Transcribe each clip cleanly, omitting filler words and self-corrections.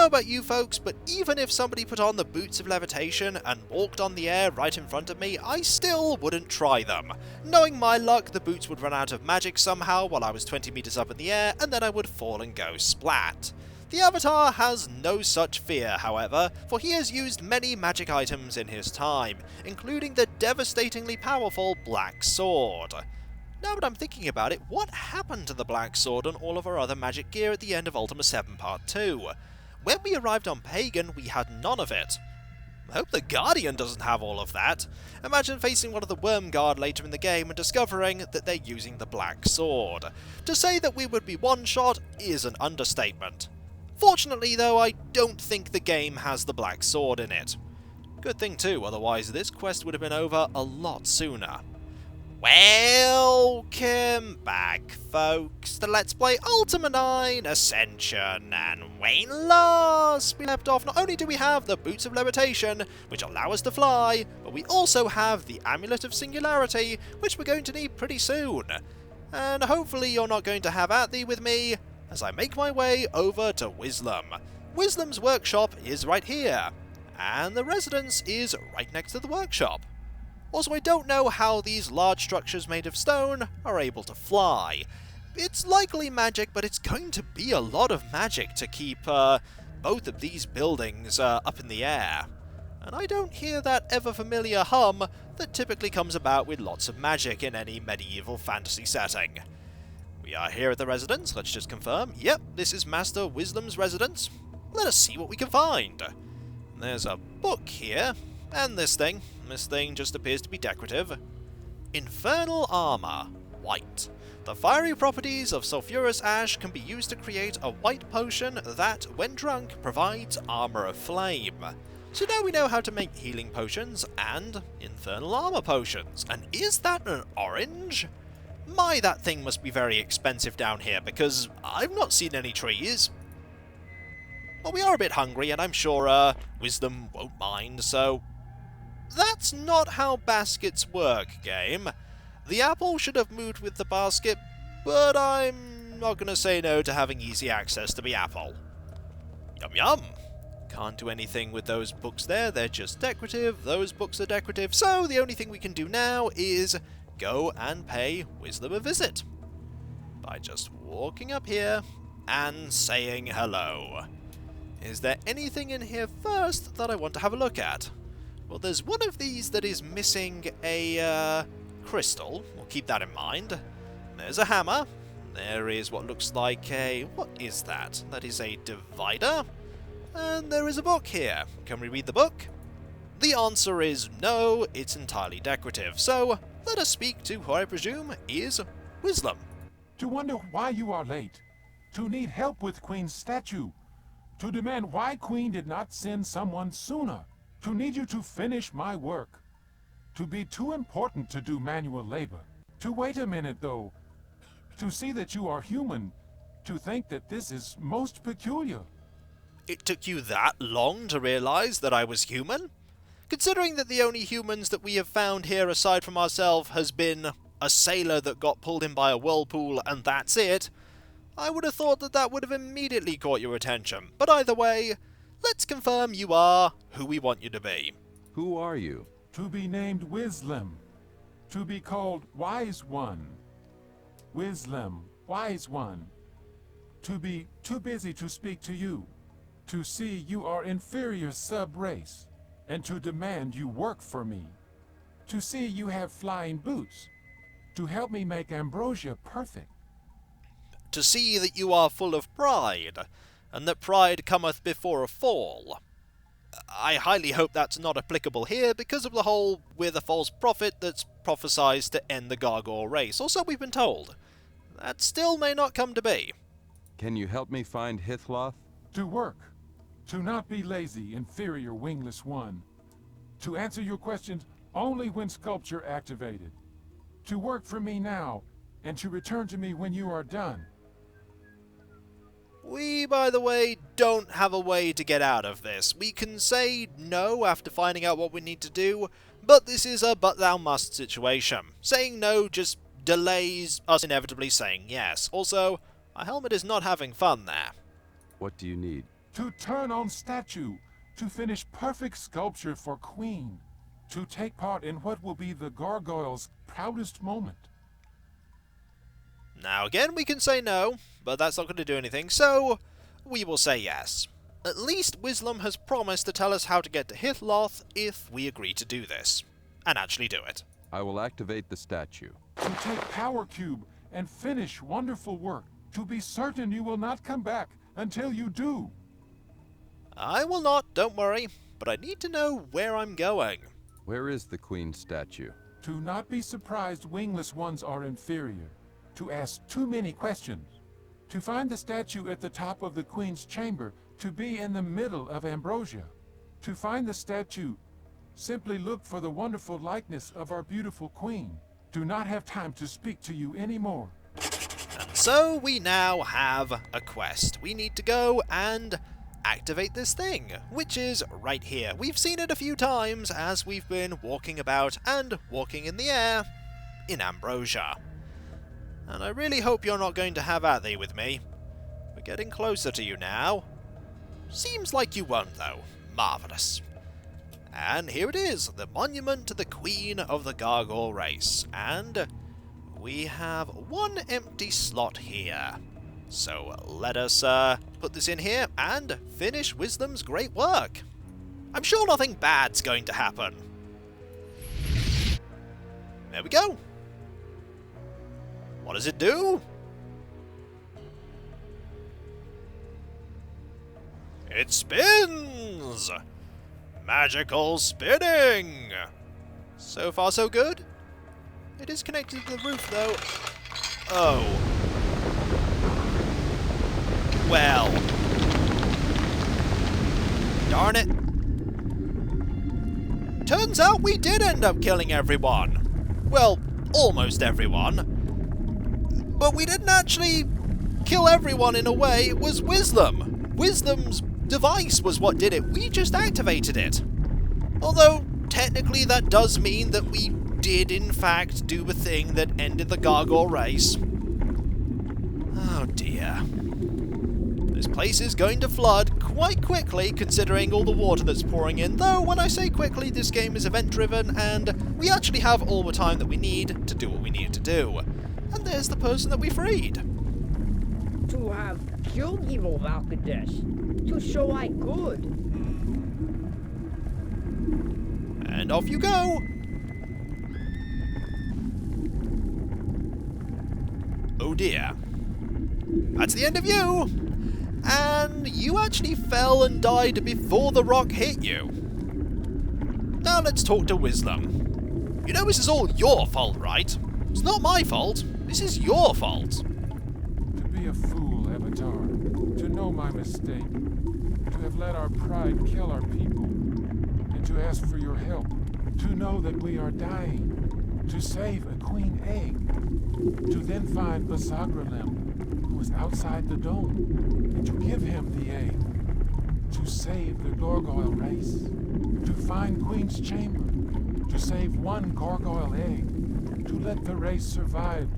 about you folks, but even if somebody put on the boots of levitation and walked on the air right in front of me, I still wouldn't try them. Knowing my luck, the boots would run out of magic somehow while I was 20 meters up in the air, and then I would fall and go splat. The Avatar has no such fear, however, for he has used many magic items in his time, including the devastatingly powerful Black Sword. Now that I'm thinking about it, what happened to the Black Sword and all of our other magic gear at the end of Ultima 7 Part 2? When we arrived on Pagan, we had none of it. I hope the Guardian doesn't have all of that. Imagine facing one of the Worm Guard later in the game and discovering that they're using the Black Sword. To say that we would be one-shot is an understatement. Fortunately though, I don't think the game has the Black Sword in it. Good thing too, otherwise this quest would have been over a lot sooner. Welcome back, folks, to Let's Play Ultima 9 Ascension, and when last we left off, not only do we have the Boots of Levitation, which allow us to fly, but we also have the Amulet of Singularity, which we're going to need pretty soon. And hopefully you're not going to have at thee with me, as I make my way over to Wislam. Wislam's workshop is right here, and the residence is right next to the workshop. Also, I don't know how these large structures made of stone are able to fly. It's likely magic, but it's going to be a lot of magic to keep both of these buildings up in the air. And I don't hear that ever-familiar hum that typically comes about with lots of magic in any medieval fantasy setting. We are here at the residence, let's just confirm. Yep, this is Master Wislam's residence. Let us see what we can find. There's a book here, and this thing. This thing just appears to be decorative. Infernal Armor. White. The fiery properties of sulfurous ash can be used to create a white potion that, when drunk, provides armor of flame. So now we know how to make healing potions and infernal armor potions. And is that an orange? My, that thing must be very expensive down here, because I've not seen any trees. Well, we are a bit hungry, and I'm sure Wisdom won't mind, so that's not how baskets work, game. The apple should have moved with the basket, but I'm not going to say no to having easy access to the apple. Yum yum! Can't do anything with those books there, they're just decorative, those books are decorative, so the only thing we can do now is go and pay Wisdom a visit. By just walking up here and saying hello. Is there anything in here first that I want to have a look at? Well, there's one of these that is missing a crystal. We'll keep that in mind. There's a hammer. There is what looks like a... what is that? That is a divider. And there is a book here. Can we read the book? The answer is no, it's entirely decorative. So, let us speak to who I presume is Wislam. To wonder why you are late. To need help with Queen's statue. To demand why Queen did not send someone sooner. To need you to finish my work. To be too important to do manual labor. To wait a minute though. To see that you are human. To think that this is most peculiar. It took you that long to realize that I was human? Considering that the only humans that we have found here aside from ourselves has been a sailor that got pulled in by a whirlpool and that's it, I would have thought that that would have immediately caught your attention. But either way, let's confirm you are who we want you to be. Who are you? To be named Wislam. To be called Wise One. Wislam, Wise One. To be too busy to speak to you. To see you are inferior sub-race. And to demand you work for me. To see you have flying boots. To help me make ambrosia perfect. To see that you are full of pride, and that pride cometh before a fall. I highly hope that's not applicable here because of the whole "we're the false prophet" that's prophesied to end the Gargoyle race, or so we've been told. That still may not come to be. Can you help me find Hithloth? To work. To not be lazy, inferior wingless one. To answer your questions only when sculpture activated. To work for me now, and to return to me when you are done. We, by the way, don't have a way to get out of this. We can say no after finding out what we need to do, but this is a but thou must situation. Saying no just delays us inevitably saying yes. Also, our helmet is not having fun there. What do you need? to turn on statue, to finish perfect sculpture for Queen, to take part in what will be the gargoyle's proudest moment. Now again, we can say no, but that's not going to do anything, so we will say yes. At least Wislam has promised to tell us how to get to Hitloth if we agree to do this, and actually do it. I will activate the statue. To take Power Cube and finish wonderful work, to be certain you will not come back until you do. I will not, don't worry, but I need to know where I'm going. Where is the Queen's statue? To not be surprised wingless ones are inferior. To ask too many questions. To find the statue at the top of the Queen's chamber, to be in the middle of Ambrosia. To find the statue, simply look for the wonderful likeness of our beautiful Queen. Do not have time to speak to you anymore. And so we now have a quest. We need to go and activate this thing, which is right here. We've seen it a few times as we've been walking about and walking in the air in Ambrosia. And I really hope you're not going to have at thee with me. We're getting closer to you now. Seems like you won't though. Marvellous. And here it is, the monument to the Queen of the Gargoyle race. And we have one empty slot here. So let us put this in here and finish Wisdom's great work. I'm sure nothing bad's going to happen. There we go. What does it do? It spins! Magical spinning! So far so good. It is connected to the roof though. Oh. Well. Darn it. Turns out we did end up killing everyone. Well, almost everyone. But we didn't actually kill everyone in a way. It was Wisdom. Wisdom's device was what did it. We just activated it. Although, technically that does mean that we did in fact do a thing that ended the Gargoyle race. Oh dear. This place is going to flood quite quickly considering all the water that's pouring in, though when I say quickly, this game is event driven and we actually have all the time that we need to do what we need to do. And there's the person that we freed. To have killed evil Valkadesh, to show I could. And off you go! Oh dear. That's the end of you! And you actually fell and died before the rock hit you. Now let's talk to Wisdom. You know this is all your fault, right? It's not my fault. This is your fault. To be a fool, Avatar. To know my mistake. To have let our pride kill our people. And to ask for your help. To know that we are dying. To save a queen egg. To then find Basagralem, who is outside the dome. And to give him the egg. To save the gargoyle race. To find Queen's chamber. To save one gargoyle egg. To let the race survive,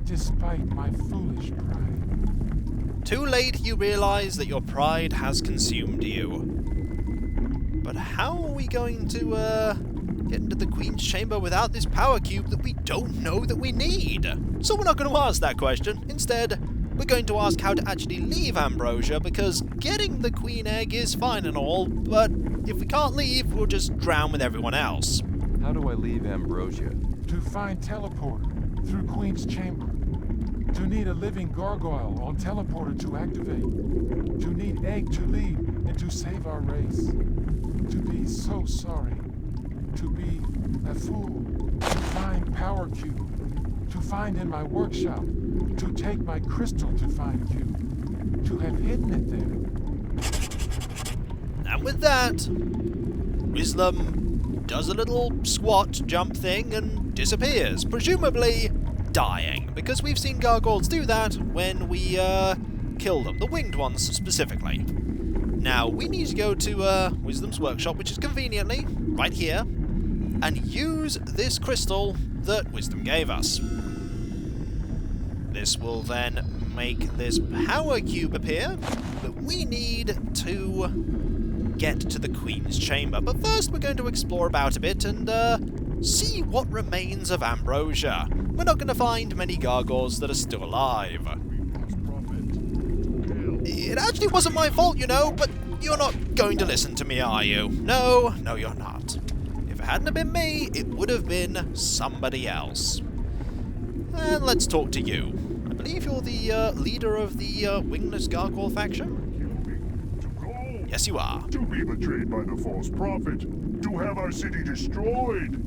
despite my foolish pride. Too late you realize that your pride has consumed you. But how are we going to, get into the Queen's chamber without this power cube that we don't know that we need? So we're not going to ask that question. Instead, we're going to ask how to actually leave Ambrosia, because getting the Queen Egg is fine and all, but if we can't leave, we'll just drown with everyone else. How do I leave Ambrosia? To find teleporter through Queen's chamber. To need a living gargoyle on teleporter to activate. To need egg to lead and to save our race. To be so sorry. To be a fool. To find power cube. To find in my workshop. To take my crystal to find cube. To have hidden it there. And with that, Wisdom does a little squat jump thing and disappears, presumably dying, because we've seen gargoyles do that when we kill them, the winged ones specifically. Now we need to go to Wisdom's workshop, which is conveniently right here, and use this crystal that Wisdom gave us. This will then make this power cube appear that we need to get to the Queen's Chamber. But first we're going to explore about a bit and see what remains of Ambrosia. We're not going to find many gargoyles that are still alive. It actually wasn't my fault, you know, but you're not going to listen to me, are you? No, you're not. If it hadn't have been me, it would have been somebody else. And let's talk to you. I believe you're the leader of the Wingless Gargoyle faction? Yes, you are. To be betrayed by the false prophet. To have our city destroyed.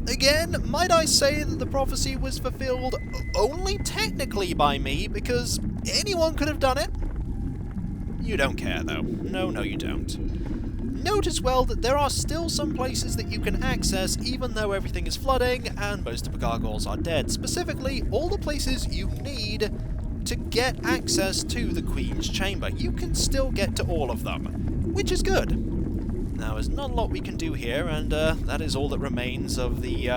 Again, might I say that the prophecy was fulfilled only technically by me, because anyone could have done it? You don't care, though. No, you don't. Note as well that there are still some places that you can access even though everything is flooding and most of the gargoyles are dead. Specifically, all the places you need to get access to the Queen's Chamber. You can still get to all of them, which is good. Now, there's not a lot we can do here, and that is all that remains of the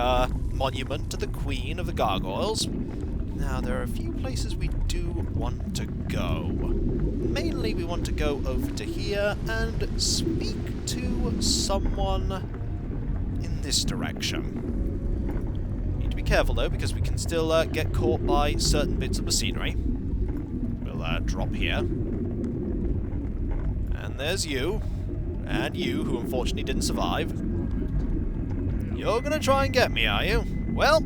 monument to the Queen of the Gargoyles. Now, there are a few places we do want to go. Mainly, we want to go over to here and speak to someone in this direction. Need to be careful, though, because we can still get caught by certain bits of machinery. We'll drop here. And there's you. And you, who unfortunately didn't survive. You're gonna try and get me, are you? Well,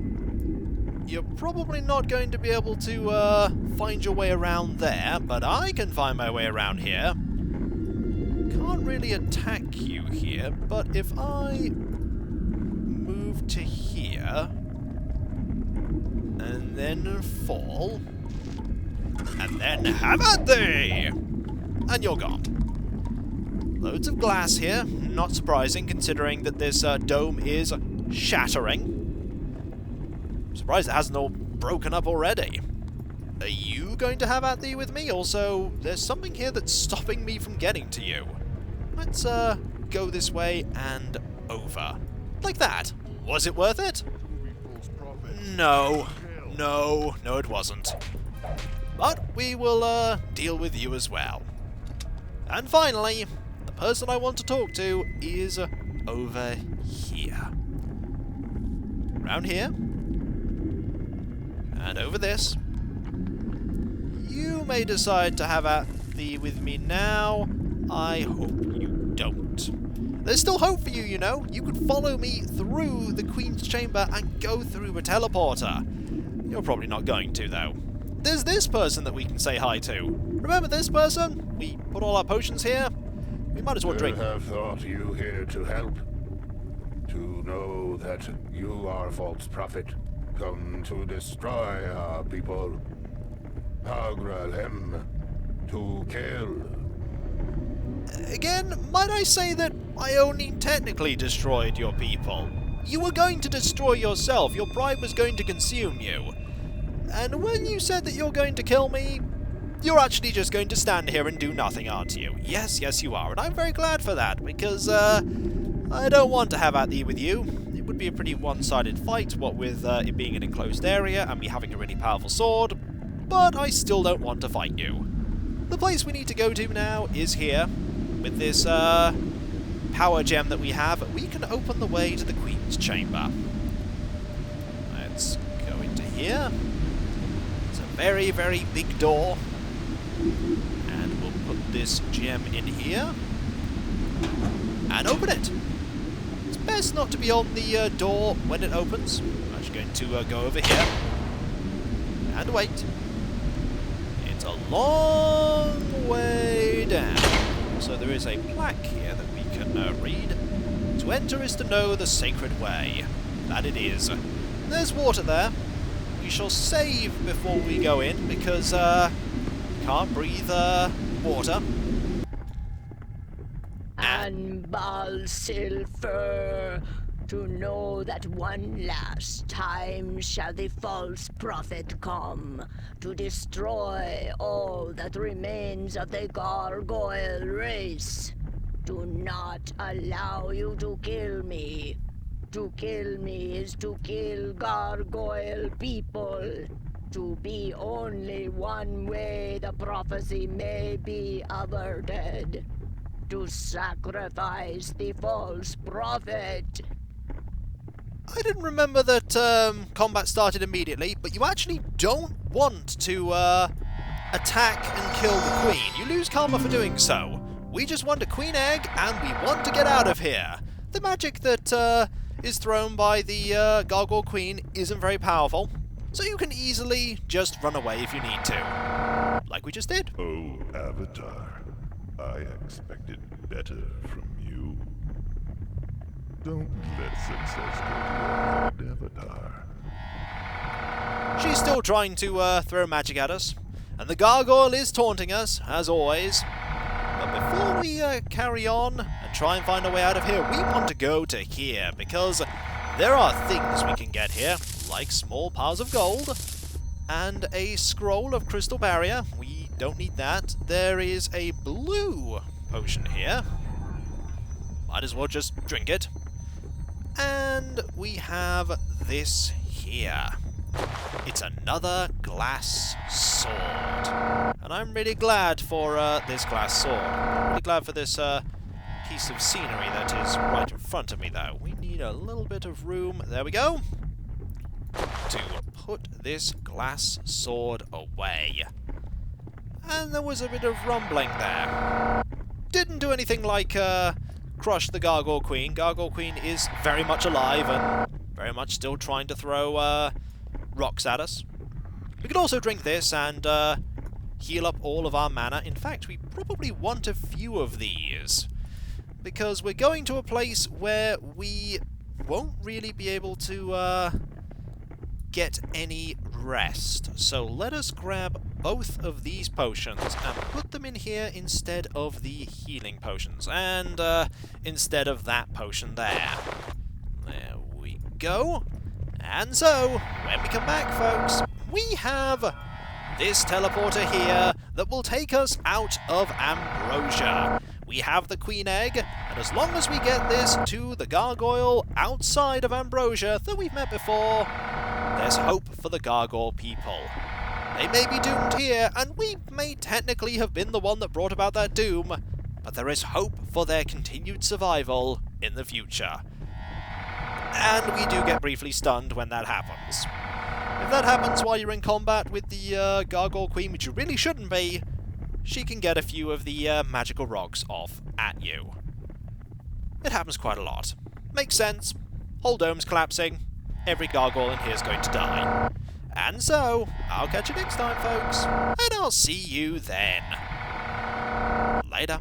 you're probably not going to be able to find your way around there, but I can find my way around here. Can't really attack you here, but if I move to here, and then fall, and then have at thee! And you're gone. Loads of glass here, not surprising considering that this dome is shattering. I'm surprised it hasn't all broken up already. Are you going to have at thee with me? Also, there's something here that's stopping me from getting to you. Let's go this way and over. Like that. Was it worth it? No, it wasn't. But we will deal with you as well. And finally, the person I want to talk to is over here. Around here. And over this. You may decide to have at thee with me now. I hope you don't. There's still hope for you, you know. You could follow me through the Queen's Chamber and go through a teleporter. You're probably not going to, though. There's this person that we can say hi to. Remember this person? We put all our potions here. We might as well drink. I have thought you here to help. To know that you are a false prophet, come to destroy our people. Agralem, to kill. Again, might I say that I only technically destroyed your people. You were going to destroy yourself. Your pride was going to consume you. And when you said that you're going to kill me, you're actually just going to stand here and do nothing, aren't you? Yes, you are, and I'm very glad for that, because, I don't want to have at thee with you. It would be a pretty one-sided fight, what with it being an enclosed area and me having a really powerful sword, but I still don't want to fight you. The place we need to go to now is here. With this, power gem that we have, we can open the way to the Queen's Chamber. Let's go into here. It's a very, very big door. And we'll put this gem in here. And open it! It's best not to be on the door when it opens. I'm actually going to go over here. And wait. It's a long way down. So there is a plaque here that we can read. To enter is to know the sacred way. That it is. There's water there. We shall save before we go in, because, can't breathe, water. And Silver, to know that one last time shall the false prophet come, to destroy all that remains of the gargoyle race. Do not allow you to kill me. To kill me is to kill gargoyle people. to be only one way the prophecy may be averted. To sacrifice the false prophet. I didn't remember that combat started immediately, but you actually don't want to attack and kill the queen. You lose karma for doing so. We just want a queen egg, and we want to get out of here. The magic that is thrown by the gargoyle queen isn't very powerful, so you can easily just run away if you need to. Like we just did. Oh, Avatar, I expected better from you. Don't let success go beyond Avatar. She's still trying to throw magic at us, and the gargoyle is taunting us, as always. But before we carry on and try and find a way out of here, we want to go to here, because there are things we can get here, like small piles of gold, and a scroll of crystal barrier. We don't need that. There is a blue potion here. Might as well just drink it. And we have this here. It's another glass sword. And I'm really glad for this glass sword. I'm really glad for this piece of scenery that is right in front of me, though. We need a little bit of room. There we go. To put this glass sword away. And there was a bit of rumbling there. Didn't do anything like crush the Gargoyle Queen. Gargoyle Queen is very much alive and very much still trying to throw rocks at us. We could also drink this and heal up all of our mana. In fact, we probably want a few of these, because we're going to a place where we won't really be able to get any rest. So let us grab both of these potions and put them in here instead of the healing potions, and instead of that potion there. There we go. And so, when we come back, folks, we have this teleporter here that will take us out of Ambrosia. We have the Queen Egg, and as long as we get this to the gargoyle outside of Ambrosia that we've met before, there's hope for the gargoyle people. They may be doomed here, and we may technically have been the one that brought about that doom, but there is hope for their continued survival in the future. And we do get briefly stunned when that happens. If that happens while you're in combat with the Gargoyle Queen, which you really shouldn't be, she can get a few of the magical rocks off at you. It happens quite a lot. Makes sense. Whole dome's collapsing. Every gargoyle in here is going to die. And so, I'll catch you next time, folks, and I'll see you then. Later.